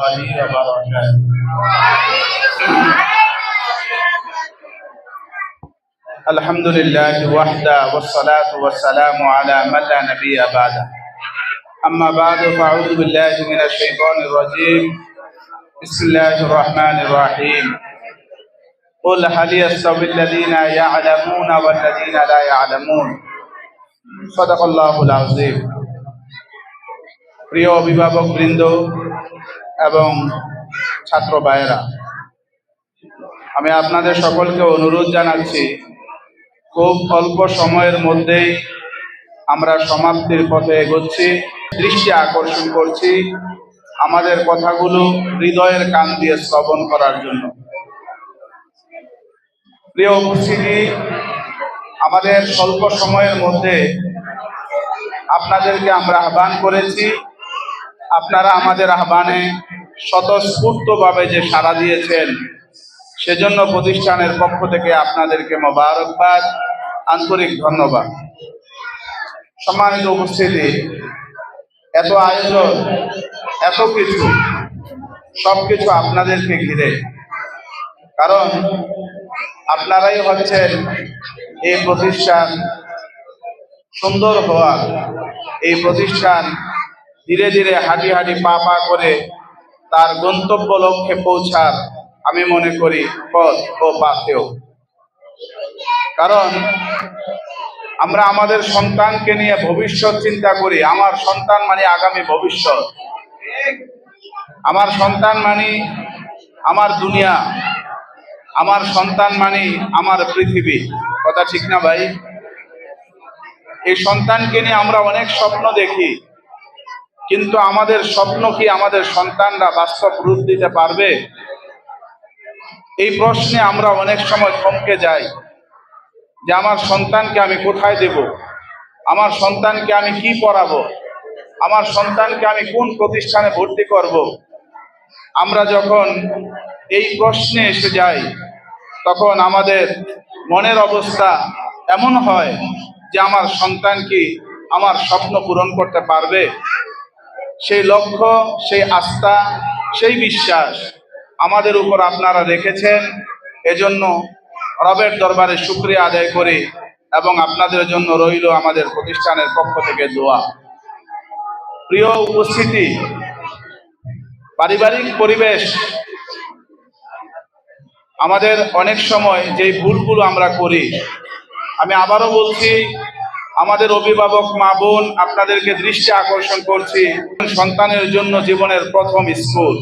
وبركاته. الحمد لله وحده والصلاة والسلام على من لا نبي بعده. أما بعد فأعوذ بالله من الشيطان الرجيم. بسم الله الرحمن الرحيم. قل هل يستوي الذين يعلمون والذين لا يعلمون. صدق الله العظيم. প্রিয় অভিভাবক বৃন্দ এবং ছাত্র ভাইয়েরা, আমি আপনাদের সকলকে অনুরোধ জানাচ্ছি, খুব অল্প সময়ের মধ্যেই আমরা সমাপ্তির পথে এগোচ্ছি। দৃষ্টি আকর্ষণ করছি আমাদের কথাগুলো হৃদয়ের কান দিয়ে শ্রবণ করার জন্য। প্রিয় উপস্থিতি, আমাদের স্বল্প সময়ের মধ্যে আপনাদেরকে আমরা আহ্বান করেছি। আপনারা আমাদের আহ্বানে স্বতঃস্ফূর্তভাবে যে সাড়া দিয়েছেন, সেজন্য প্রতিষ্ঠানের পক্ষ থেকে আপনাদেরকে মোবারকবাদ, আন্তরিক ধন্যবাদ। সম্মানিত উপস্থিতি, এত আয়োজন, এত কিছু, সবকিছু আপনাদেরকে ঘিরে, কারণ আপনারাই হচ্ছেন এই প্রতিষ্ঠান সুন্দর হওয়া, এই প্রতিষ্ঠান ধীরে ধীরে হাঁটি হাঁটি পা পা করে তার গন্তব্য লক্ষ্যে পৌঁছার, আমি মনে করি, পথ ও পাথেও। কারণ আমরা আমাদের সন্তানকে নিয়ে ভবিষ্যৎ চিন্তা করি। আমার সন্তান মানে আগামী ভবিষ্যৎ, আমার সন্তান মানে আমার দুনিয়া, আমার সন্তান মানে আমার পৃথিবী। কথা ঠিক না ভাই? এই সন্তানকে নিয়ে আমরা অনেক স্বপ্ন দেখি, কিন্তু আমাদের স্বপ্ন কি আমাদের সন্তানরা বাস্তব রূপ দিতে পারবে? এই প্রশ্নে আমরা অনেক সময় থমকে যাই যে আমার সন্তানকে আমি কোথায় দেব, আমার সন্তানকে আমি কি পড়াবো, আমার সন্তানকে আমি কোন প্রতিষ্ঠানে ভর্তি করব। আমরা যখন এই প্রশ্নে এসে যাই, তখন আমাদের মনের অবস্থা এমন হয় যে আমার সন্তান কি আমার স্বপ্ন পূরণ করতে পারবে? সেই লক্ষ্য, সেই আস্থা, সেই বিশ্বাস আমাদের উপর আপনারা রেখেছেন। এজন্য রবের দরবারে শুকরিয়া আদায় করি এবং আপনাদের জন্য রইল আমাদের প্রতিষ্ঠানের পক্ষ থেকে দোয়া। প্রিয় উপস্থিতি, পারিবারিক পরিবেশ, আমাদের অনেক সময় যে ভুলগুলো আমরা করি, আমি আবারও বলছি, আমাদের অভিভাবক মা বোন, আপনাদেরকে দৃষ্টি আকর্ষণ করছি, সন্তানের জন্য জীবনের প্রথম স্কুল।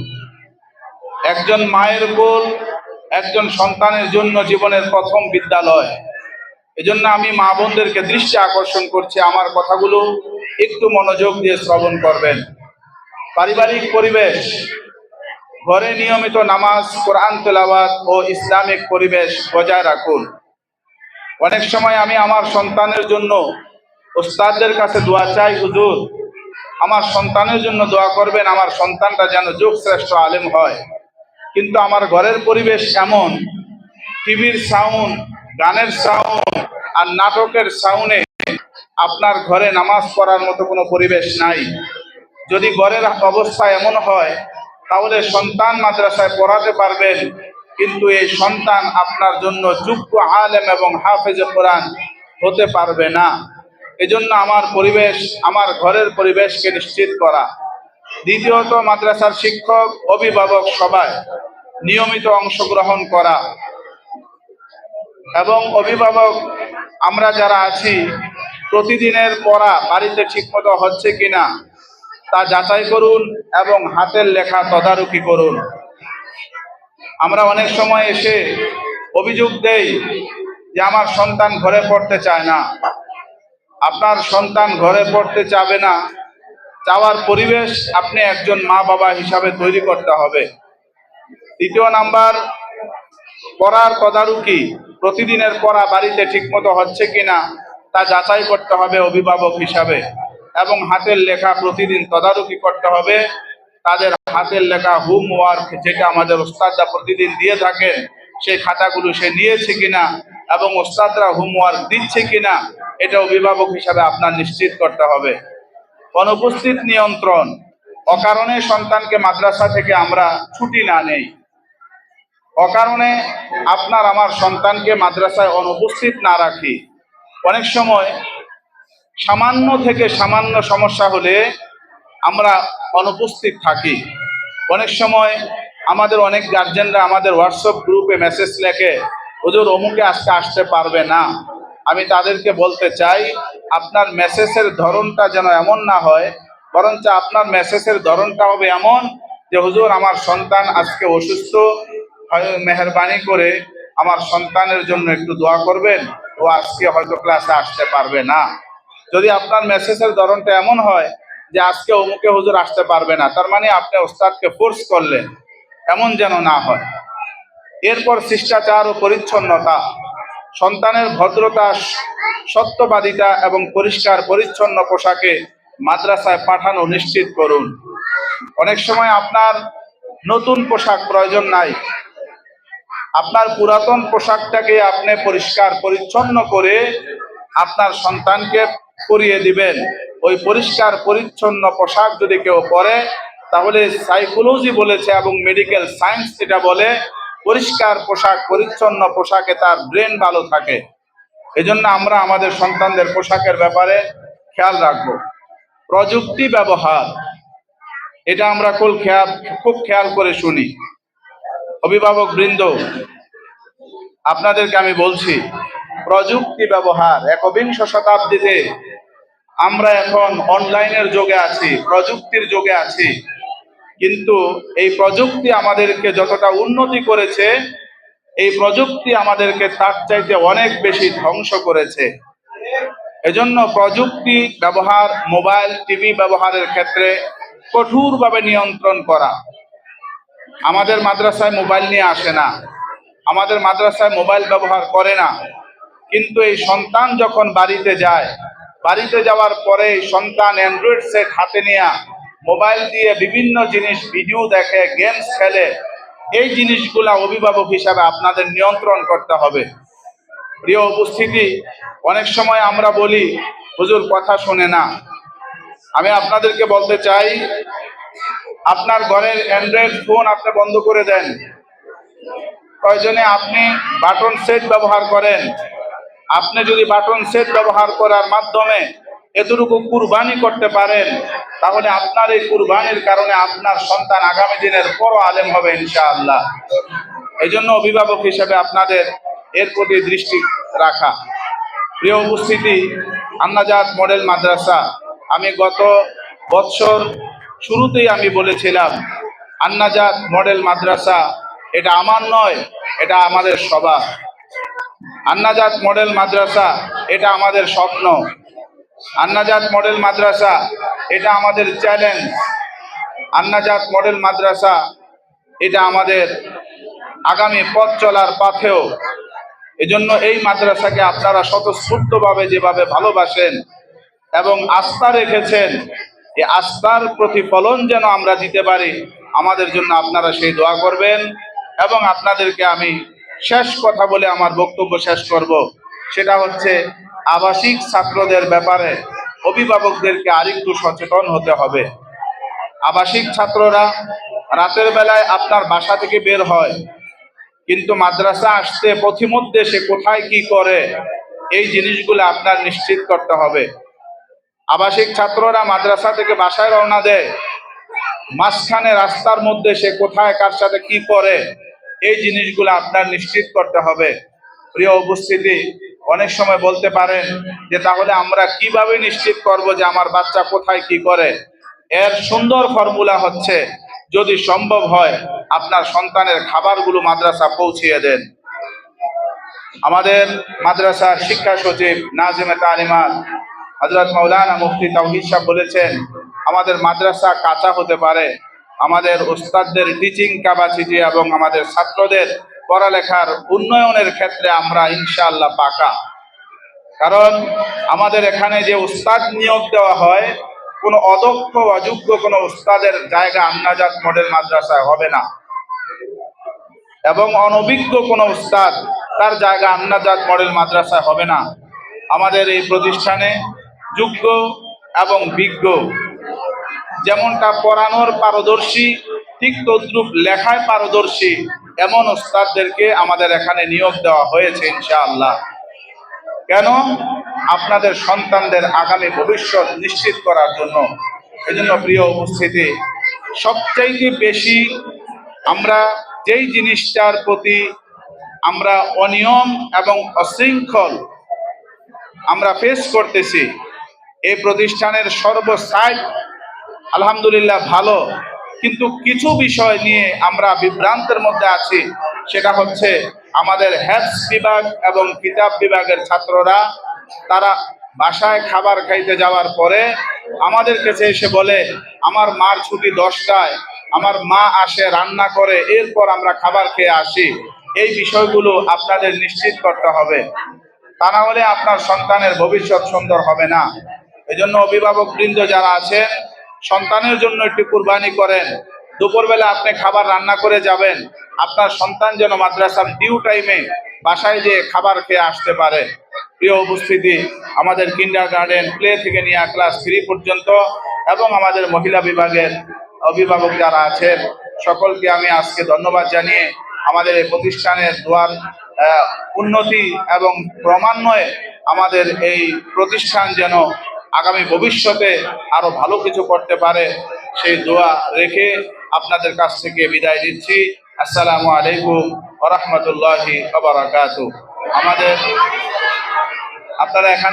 একজন মায়ের কোল একজন সন্তানের জন্য জীবনের প্রথম বিদ্যালয়। এজন্য আমি মা বোনদেরকে দৃষ্টি আকর্ষণ করছি, আমার কথাগুলো একটু মনোযোগ দিয়ে শ্রবণ করবেন। পারিবারিক পরিবেশ, ঘরে নিয়মিত নামাজ, কোরআন তেলাওয়াত ও ইসলামিক পরিবেশ বজায় রাখুন। অনেক সময় আমি আমার সন্তানের জন্য ওস্তাদদের কাছে দোয়া চাই, হুজুর আমার সন্তানের জন্য দোয়া করবেন, আমার সন্তানটা যেন যুগ শ্রেষ্ঠ আলেম হয়। কিন্তু আমার ঘরের পরিবেশ এমন, টিভির সাউন্ড, গানের সাউন্ড আর নাটকের সাউন্ডে আপনার ঘরে নামাজ পড়ার মতো কোনো পরিবেশ নাই। যদি ঘরের অবস্থা এমন হয়, তাহলে সন্তান মাদ্রাসায় পড়াতে পারবেন, কিন্তু এই সন্তান আপনার জন্য যোগ্য আলেম এবং হাফেজে কোরআন হতে পারবে না। এজন্য আমার পরিবেশ, আমার ঘরের পরিবেশকে নিশ্চিত করা। দ্বিতীয়ত, মাদ্রাসার শিক্ষক, অভিভাবক সবাই নিয়মিত অংশগ্রহণ করা এবং অভিভাবক আমরা যারা আছি, প্রতিদিনের পড়া বাড়িতে ঠিকমতো হচ্ছে কিনা তা যাচাই করুন এবং হাতের লেখা তদারকি করুন। আমরা অনেক সময় এসে অভিযোগ দেই যে আমার সন্তান ঘরে পড়তে চায় না। আপনার সন্তান ঘরে পড়তে চাবে না, চাওয়ার পরিবেশ আপনি একজন মা বাবা হিসাবে তৈরি করতে হবে। তৃতীয় নাম্বার, পড়ার তদারকি, প্রতিদিনের পড়া বাড়িতে ঠিকমতো হচ্ছে কিনা তা যাচাই করতে হবে অভিভাবক হিসাবে, এবং হাতের লেখা প্রতিদিন তদারকি করতে হবে। তাদের হাতের লেখা হোমওয়ার্ক যেটা আমাদের ওস্তাদরা প্রতিদিন দিয়ে থাকেন, সেই খাতাগুলো সে নিয়েছে কিনা এবং ওস্তাদরা হোমওয়ার্ক দিচ্ছে কিনা, এটা অভিভাবক হিসাবে আপনার নিশ্চিত করতে হবে। অনুপস্থিত নিয়ন্ত্রণ, অকারণে সন্তানকে মাদ্রাসা থেকে আমরা ছুটি না নেই, অকারণে আপনার আমার সন্তানকে মাদ্রাসায় অনুপস্থিত না রাখি। অনেক সময় সামান্য থেকে সামান্য সমস্যা হলে আমরা অনুপস্থিত থাকি। অনেক সময় আমাদের অনেক গার্জেনরা আমাদের হোয়াটসঅ্যাপ গ্রুপে মেসেজ লেখে, হুজুর অমুকে আজকে আসতে পারবে না। আমি তাদেরকে বলতে চাই, আপনার মেসেজের ধরনটা যেন এমন না হয়, বরঞ্চ আপনার মেসেজের ধরনটা হবে এমন যে, হুজুর আমার সন্তান আজকে অসুস্থ, মেহেরবানি করে আমার সন্তানের জন্য একটু দোয়া করবেন, ও আজকে হয়তো ক্লাসে আসতে পারবে না। যদি আপনার মেসেজের ধরনটা এমন হয় যে আজকে অমুকে হুজুর আসতে পারবে না, তার মানে আপনি ওস্তাদকে ফোর্স করলেন, এমন যেন না হয়। এরপর শিষ্টাচার ও পরিচ্ছন্নতা, সন্তানের ভদ্রতা, সত্যবাদিতা এবং পরিষ্কার পরিচ্ছন্ন পোশাকে মাদ্রাসায় পাঠানো নিশ্চিত করুন। অনেক সময় আপনার নতুন পোশাক প্রয়োজন নাই, আপনার পুরাতন পোশাকটাকে আপনি পরিষ্কার পরিচ্ছন্ন করে আপনার সন্তানকে পরিয়ে দিবেন। ওই পরিষ্কার পরিচ্ছন্ন পোশাক যদি কেউ পরে, তাহলে সাইকোলজি বলেছে এবং মেডিকেল সায়েন্স এটা বলে, পরিষ্কার পোশাক পরিচ্ছন্ন পোশাকে তার ব্রেন ভালো থাকে। এজন্য আমরা আমাদের সন্তানদের পোশাকের ব্যাপারে খেয়াল রাখবো। প্রযুক্তি ব্যবহার, এটা আমরা খুব খেয়াল করে শুনি। অভিভাবক বৃন্দ, আপনাদেরকে আমি বলছি, প্রযুক্তি ব্যবহার, একবিংশ শতাব্দীতে আমরা এখন অনলাইনের যুগে আছি, প্রযুক্তির যুগে আছি, কিন্তু এই প্রযুক্তি আমাদেরকে যতটা উন্নতি করেছে, এই প্রযুক্তি আমাদেরকে তার চাইতে অনেক বেশি ধ্বংস করেছে। এজন্য প্রযুক্তি ব্যবহার, মোবাইল টিভি ব্যবহারের ক্ষেত্রে কঠোরভাবে নিয়ন্ত্রণ করা। আমাদের মাদ্রাসায় মোবাইল নিয়ে আসে না, আমাদের মাদ্রাসায় মোবাইল ব্যবহার করে না, কিন্তু এই সন্তান যখন বাড়িতে যায়, বাড়িতে যাওয়ার পরে সন্তান অ্যান্ড্রয়েড সেট হাতে নিয়ে মোবাইল দিয়ে বিভিন্ন জিনিস ভিডিও দেখে, গেমস খেলে, এই জিনিসগুলা অভিভাবক হিসাবে আপনাদের নিয়ন্ত্রণ করতে হবে। প্রিয় উপস্থিতি, অনেক সময় আমরা বলি হুজুর কথা শোনে না। আমি আপনাদেরকে বলতে চাই, আপনার ঘরের অ্যান্ড্রয়েড ফোন আপনি বন্ধ করে দেন, প্রয়োজনে আপনি বাটন সেট ব্যবহার করেন। আপনি যদি বাটন সেট ব্যবহার করার মাধ্যমে এতটুকু কুরবানি করতে পারেন, তাহলে আপনার এই কুরবানির কারণে আপনার সন্তান আগামী দিনের বড় আলেম হবে ইনশাআল্লাহ। এই জন্য অভিভাবক হিসেবে আপনাদের এর প্রতি দৃষ্টি রাখা। প্রিয় উপস্থিতি, আন্নাজাত মডেল মাদ্রাসা, আমি গত বছর শুরুতেই আমি বলেছিলাম, আন্নাজাত মডেল মাদ্রাসা এটা আমার নয়, এটা আমাদের সবার। আন্নাজাত মডেল মাদ্রাসা এটা আমাদের স্বপ্ন। আন্নাজাত মডেল মাদ্রাসা এটা আমাদের চ্যালেঞ্জ। আন্নাজাত মডেল মাদ্রাসা এটা আমাদের আগামী পথ চলার পাথেও। এজন্য এই মাদ্রাসাকে আপনারা স্বতঃস্ফূর্তভাবে যেভাবে ভালোবাসেন এবং আস্থা রেখেছেন, এই আস্থার প্রতিফলন যেন আমরা দিতে পারি, আমাদের জন্য আপনারা সেই দোয়া করবেন। এবং আপনাদেরকে আমি শেষ কথা বলে আমার বক্তব্য শেষ করব, সেটা হচ্ছে আবাসিক ছাত্রদের ব্যাপারে অভিভাবকদেরকে আরেকটু সচেতন হতে হবে। আবাসিক ছাত্ররা রাতের বেলায় আপনার বাসা থেকে বের হয়, কিন্তু মাদ্রাসা আসতে পথিমধ্যে সে কোথায় কি করে, এই জিনিসগুলো আপনার নিশ্চিত করতে হবে। আবাসিক ছাত্ররা মাদ্রাসা থেকে বাসায় রওনা দেয়, মাঝখানে রাস্তার মধ্যে সে কোথায় কার সাথে কি করে, এই জিনিসগুলো আপনার নিশ্চিত করতে হবে। প্রিয় উপস্থিতি, অনেক সময় বলতে পারেন যে তাহলে আমরা কিভাবে নিশ্চিত করব যে আমার বাচ্চা কোথায় কি করে? এর সুন্দর ফর্মুলা হচ্ছে, যদি সম্ভব হয় আপনার সন্তানের খাবারগুলো মাদ্রাসা পৌঁছিয়ে দেন। আমাদের মাদ্রাসার শিক্ষা সচিব নাজিমে তালিমাত হযরত মাওলানা মুফতি তাওহীদ সাহেব বলেছেন, আমাদের মাদ্রাসা কাঁচা হতে পারে, আমাদের ওস্তাদদের টিচিং ক্যাপাসিটি এবং আমাদের ছাত্রদের পড়ালেখার উন্নয়নের ক্ষেত্রে আমরা ইনশাআল্লাহ পাকা। কারণ আমাদের এখানে যে উস্তাদ নিয়োগ দেওয়া হয়, কোনো অদক্ষ অযোগ্য কোনো উস্তাদের জায়গা আন্নাজাত মডেল মাদ্রাসায় হবে না, এবং অনভিজ্ঞ কোনো উস্তাদ তার জায়গা আন্নাজাত মডেল মাদ্রাসায় হবে না। আমাদের এই প্রতিষ্ঠানে যোগ্য এবং বিজ্ঞ যেমনটা পড়ানোর পারদর্শী, ঠিক তদ্রূপ লেখায় পারদর্শী এমন ওস্তাদদেরকে আমাদের এখানে নিয়োগ দেওয়া হয়েছে ইনশাআল্লাহ। কেন? আপনাদের সন্তানদের আগামী ভবিষ্যৎ নিশ্চিত করার জন্য। এজন্য প্রিয় উপস্থিতি, সবচাইতে বেশি আমরা যেই জিনিসটার প্রতি আমরা অনিয়ম এবং অশৃঙ্খল আমরা ফেস করতেছি, এই প্রতিষ্ঠানের সর্বসাইড আলহামদুলিল্লাহ ভালো, কিন্তু কিছু বিষয় নিয়ে আমরা বিভ্রান্তের মধ্যে আছি। সেটা হচ্ছে আমাদের হেফজ বিভাগ এবং কিতাব বিভাগের ছাত্ররা, তারা বাসায় খাবার খাইতে যাওয়ার পরে আমাদের কাছে এসে বলে আমার মার ছুটি 10টায়, আমার মা আসে রান্না করে, এরপর আমরা খাবার খেয়ে আসি। এই বিষয়গুলো আপনাদের নিশ্চিত করতে হবে, তা না হলে আপনার সন্তানের ভবিষ্যৎ সুন্দর হবে না। এজন্য অভিভাবক বৃন্দ যারা আছেন, সন্তানের জন্য একটু কুরবানি করেন। দুপুরবেলা আপনি খাবার রান্না করে যাবেন, আপনার সন্তান যেন মাদ্রাসার ডিউ টাইমে বাসায় যেয়ে খাবার খেয়ে আসতে পারে। প্রিয় উপস্থিতি, আমাদের কিন্ডারগার্টেন প্লে থেকে নিয়ে ক্লাস 3 পর্যন্ত এবং আমাদের মহিলা বিভাগের অভিভাবক যারা আছেন, সকলকে আমি আজকে ধন্যবাদ জানিয়ে আমাদের এই প্রতিষ্ঠানের দোয়ার উন্নতি এবং ক্রমান্বয়ে আমাদের এই প্রতিষ্ঠান যেন আগামী ভবিষ্যতে আরো ভালো কিছু করতে পারে, সেই দোয়া রেখে আপনাদের কাছ থেকে বিদায় দিচ্ছি। আসসালামু আলাইকুম ওয়া রাহমাতুল্লাহি ওয়া বারাকাতুহু। আমাদের আপনারা এখানে